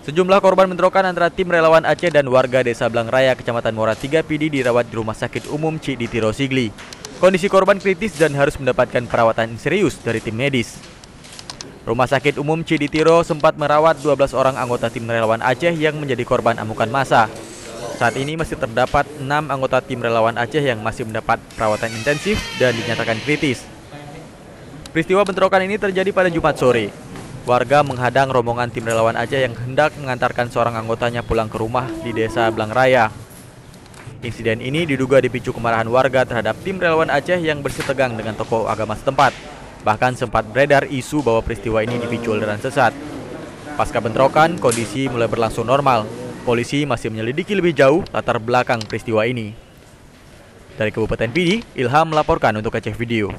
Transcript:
Sejumlah korban bentrokan antara tim relawan Aceh dan warga Desa Blangraya, Kecamatan Muara 3 Pidi dirawat di Rumah Sakit Umum Ciditiro Sigli. Kondisi korban kritis dan harus mendapatkan perawatan serius dari tim medis. Rumah Sakit Umum Ciditiro sempat merawat 12 orang anggota tim relawan Aceh yang menjadi korban amukan massa. Saat ini masih terdapat 6 anggota tim relawan Aceh yang masih mendapat perawatan intensif dan dinyatakan kritis. Peristiwa bentrokan ini terjadi pada Jumat sore. Warga menghadang rombongan tim relawan Aceh yang hendak mengantarkan seorang anggotanya pulang ke rumah di Desa Blangraya. Insiden ini diduga dipicu kemarahan warga terhadap tim relawan Aceh yang bersitegang dengan tokoh agama setempat. Bahkan sempat beredar isu bahwa peristiwa ini dipicu aliran sesat. Pasca bentrokan, kondisi mulai berlangsung normal. Polisi masih menyelidiki lebih jauh latar belakang peristiwa ini. Dari Kabupaten Pidi, Ilham melaporkan untuk Aceh Video.